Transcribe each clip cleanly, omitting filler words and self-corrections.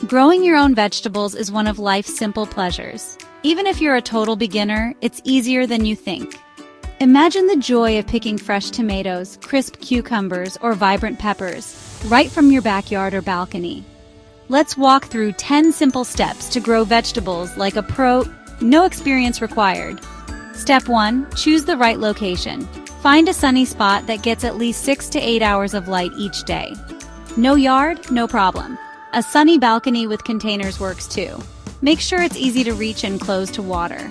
Growing your own vegetables is one of life's simple pleasures. Even if you're a total beginner, it's easier than you think. Imagine the joy of picking fresh tomatoes, crisp cucumbers, or vibrant peppers, right from your backyard or balcony. Let's walk through 10 simple steps to grow vegetables like a pro, no experience required. Step 1. Choose the right location. Find a sunny spot that gets at least 6 to 8 hours of light each day. No yard? No problem. A sunny balcony with containers works too. Make sure it's easy to reach and close to water.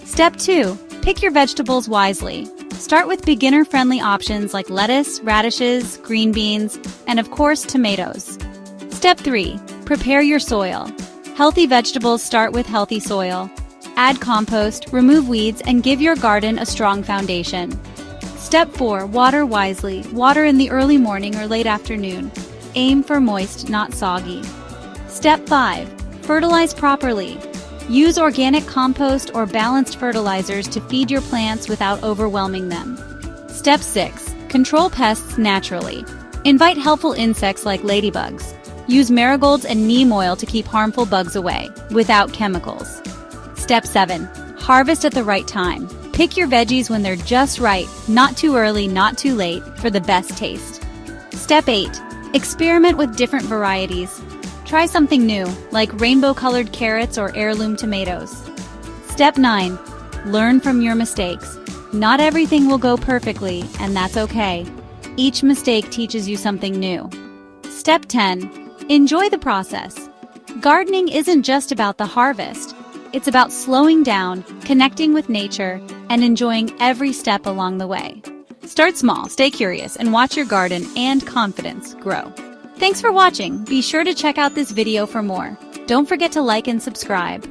Step 2. Pick your vegetables wisely. Start with beginner-friendly options like lettuce, radishes, green beans, and of course, tomatoes. Step 3. Prepare your soil. Healthy vegetables start with healthy soil. Add compost, remove weeds, and give your garden a strong foundation. Step 4. Water wisely. Water in the early morning or late afternoon. Aim for moist, not soggy. Step 5. Fertilize properly. Use organic compost or balanced fertilizers to feed your plants without overwhelming them. Step 6. Control pests naturally. Invite helpful insects like ladybugs. Use marigolds and neem oil to keep harmful bugs away, without chemicals. Step 7. Harvest at the right time. Pick your veggies when they're just right, not too early, not too late, for the best taste. Step 8. Experiment with different varieties. Try something new, like rainbow-colored carrots or heirloom tomatoes. Step 9. Learn from your mistakes. Not everything will go perfectly, and that's okay. Each mistake teaches you something new. Step 10. Enjoy the process. Gardening isn't just about the harvest. It's about slowing down, connecting with nature, and enjoying every step along the way. Start small, stay curious, and watch your garden and confidence grow. Thanks for watching. Be sure to check out this video for more. Don't forget to like and subscribe.